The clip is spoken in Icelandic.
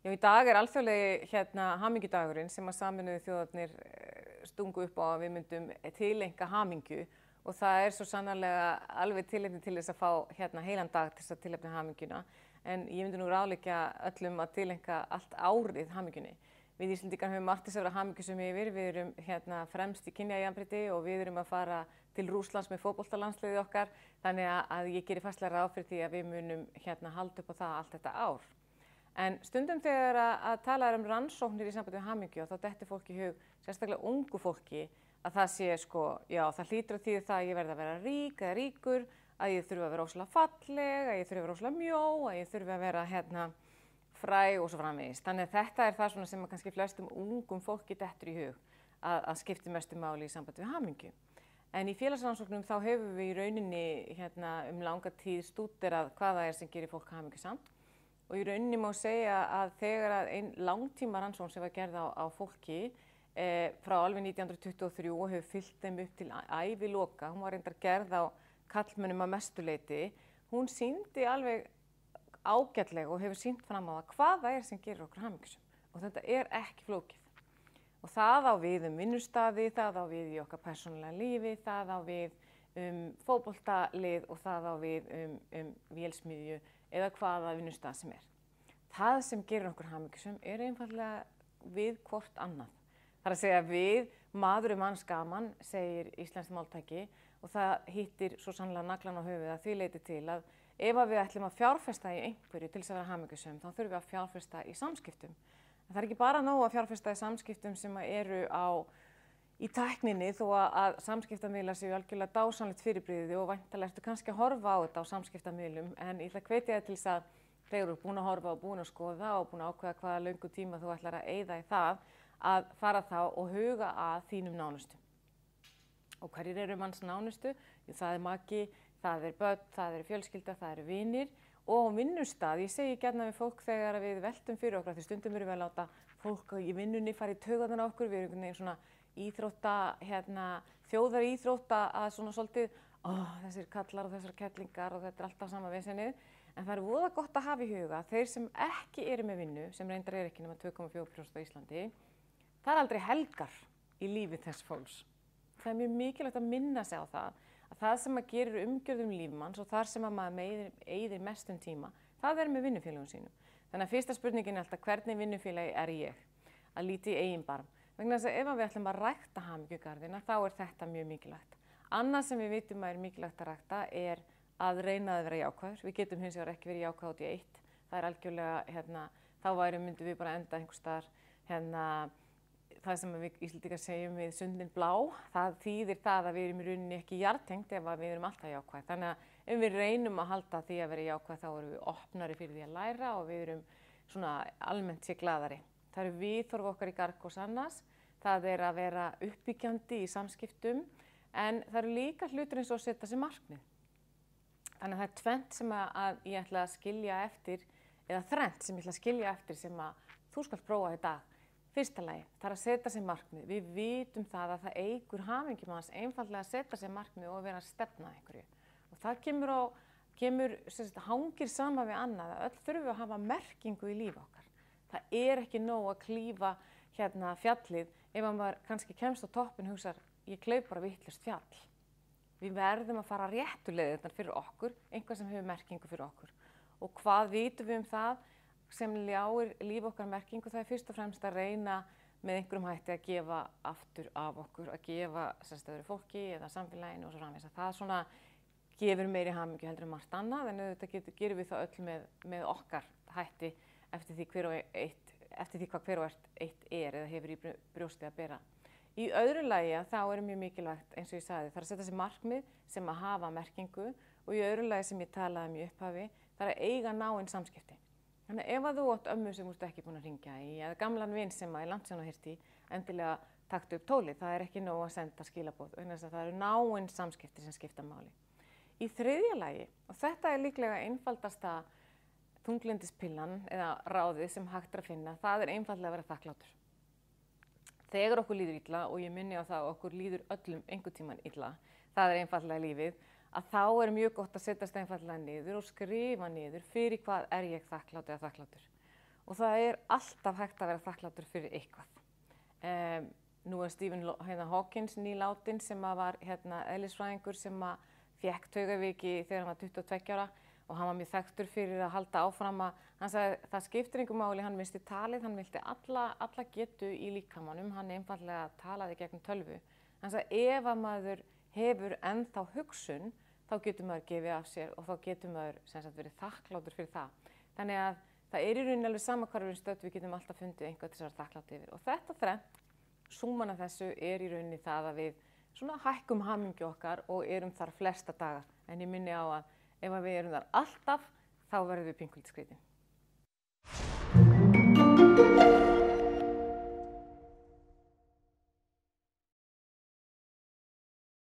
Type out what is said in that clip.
Já, í dag alþjóðlegi hamingjudagurinn sem að Sameinuðu þjóðarnir stungu upp á að við myndum tileinka hamingju og það svo sannarlega alveg tilefni til þess að fá heilan dag til þess að tilefna hamingjuna. En ég myndi nú ráðleggja öllum að tileinka allt árið hamingjunni. Við Íslendingar höfum margt þess að vera hamingjusum yfir, við erum fremst í kynjajafnrétti og við erum að fara til Rússlands með fótboltalandsliðið okkar, þannig að ég geri fastlega ráð fyrir því að við munum halda upp á það allt þetta ár. En stundum þegar að tala rannsóknir í sambandi við hamingju og þá dettur fólki í hug, sérstaklega ungu fólki, að það sé já, það hlýtur á því það að ég verði að vera rík eða ríkur, að ég þurfi að vera óslega falleg, að ég þurfi að vera óslega mjó, að ég þurfi að vera fræg og svo framvegis. Þannig að þetta það svona sem að kannski flestum ungum fólki dettur í hug að skipti mestu máli í sambandi við hamingju. En í félagsrannsóknum þá hefur við í rauninni langa tíð stúderað hvað það sem gerir fólk hamingjusamt. Og í rauninni má segja að þegar að ein langtíma rannsókn sem var gerð á fólki frá alveg 1923 og hefur fylgt þeim upp til æviloka, hún var reyndar gerð á karlmönnum að mestu leyti, hún sýndi alveg ágætlega og hefur sýnt fram á það hvað það sem gerir okkur hamingjusum. Og þetta ekki flókið. Og það á við vinnustaði, það á við í okkar persónulega lífi, það á við fótboltalið og það á við vélsmiðju eða hvaða vinnustað sem Það sem gerir okkur hamingjusum einfaldlega við hvort annað. Það að segja við, maður manns gaman, segir íslenskt máltæki og það hittir svo sannlega naglan á höfuðið að því leyti til að ef við ætlum að fjárfesta í einhverju til þess að vera hamingjusum, þá þurfum við að fjárfesta í samskiptum. Það ekki bara nóg að fjárfesta í samskiptum sem eru í tækninni þó að samskiptamiðlar séu algjörlega dásamlegt fyrirbrigði og væntanlega ertu kannski að horfa á þetta á samskiptamiðlum en ég ætla að hvetja þig til þess að þegar þú búin að horfa og búin að skoða og búin að ákveða hvaða löngu tíma þú ætlar að eyða í það að fara þá og huga að þínum nánustu. Og hverjir manns nánustu? Jú, það maki, það börn, það fjölskylda, það vinir og á vinnustað. Ég segi gjarna við fólk þegar við veltum fyrir okkur, því stundum erum við að láta fólk í vinnunni fara í taugarnar á okkur, við erum einhvern veginn svona þjóðaríþrótta að svona svolítið, þessir kallar og þessar kettlingar og þetta alltaf sama vesenið. En það voða gott að hafa í huga að þeir sem ekki eru með vinnu, sem reyndar ekki nema 2,4% á Íslandi, það aldrei helgar í lífi þess fólks. Það mjög mikilvægt að minna sig á það að það sem að gerir umgjörð líf manns og þar sem að maður eyðir mestum tíma, það með vinnufélögum sínum. Þannig að fyrsta spurningin alltaf hvernig vinnufélagi ég? Að líti í eigin barm. Vegna þess að ef við ætlum að rækta hamingjugarðina þá þetta mjög mikilvægt. Annað sem við vitum að mikilvægt að rækta að reyna að vera jákvæður. Við getum hins vegar ekki verið jákvæð út í eitt. Það algjörlega, þá myndum við bara enda einhvers staðar, það sem við Íslendingar segjum við sundin blá, það þýðir það að við erum í rauninni ekki jarðtengt ef við erum alltaf jákvæð. Þannig að ef við reynum að halda því að vera jákvæð þá erum við opnari fyrir því að læra og við erum svona almennt sér glaðari. Það viðhorf okkar í gargos annars, það að vera uppbyggjandi í samskiptum en það líka hlutur eins og að setja sér markmið. Þannig að það tvennt sem að ég ætla að skilja eftir eða þrennt sem ég ætla að skilja eftir sem að þú skalt prófa í dag. Fyrsta lagi, það að setja sér markmið. Við vitum það að það eykur hamingju manns einfaldlega að setja sér markmið og vera að stefna einhverju. Og það hangir saman við annað að öll þurfum við að hafa merkingu í lífi okkar. Það ekki nóg að klífa fjallið ef maður kannski kemst á toppinn og hugsar, ég kleif bara vitlaust fjall. Við verðum að fara réttu leiðirnar fyrir okkur, einhvað sem hefur merkingu fyrir okkur. Og hvað vitum við það? Sem ljáir líf okkar merkingu, það fyrst og fremst að reyna með einhverjum hætti að gefa aftur af okkur, að gefa öðru fólki eða samfélaginu og svo framvegis. Það svona gefur meiri hamingju heldur en margt annað en auðvitað gerum við það öll með okkar hætti eftir því hvað hver og eitt eða hefur í brjósti að bera. Í öðru lagi þá mjög mikilvægt eins og ég sagði, það að setja sér markmið sem að hafa merkingu og í öðru lagi sem ég talaði í upphafi, það að eiga náin samskipti. Þannig ef þú átt ömmu sem þú ert ekki búin að hringja í eða gamlan vin sem að langt síðan heyrt í, endilega taktu upp tólið. Það ekki nóg að senda skilaboð, vegna þess að það náin samskipti sem skipta máli. Í þriðja lagi, og þetta líklega einfaldasta þunglyndispillan eða ráðið sem hægt að finna, það einfaldlega að vera þakklátur. Þegar okkur líður illa, og ég minni á það að okkur líður öllum einhvern tímann illa, það einfaldlega lífið, að þá mjög gott að setjast einfaldlega niður og skrifa niður fyrir hvað ég þakklát eða þakklátur. og það alltaf hægt að vera þakklátur fyrir eitthvað. Nú Stephen Hawking nýláttinn sem var eðlisfræðingur sem fékk taugaveiki þegar hann var 22 ára og hann var mjög þekktur fyrir að halda áfram hann sagði það skiptir engu máli, hann missti talið, hann vildi alla getu í líkamanum, hann einfaldlega talaði gegnum tölvu. Hann sagði ef að maður hefur ennþá hugsun, þá getur maður gefið af sér og þá getur maður verið þakklátur fyrir það. Þannig að það í rauninni alveg sama hvar við erum stödd, við getum alltaf fundið einhvað til þess að vera þakklátt yfir. Og þetta þrennt, súman af þessu í rauninni það að við svona hækkum hamingju okkar og erum þar flesta daga. En ég minni á að ef við erum þar alltaf, þá verðum við pínkulegt skrítin.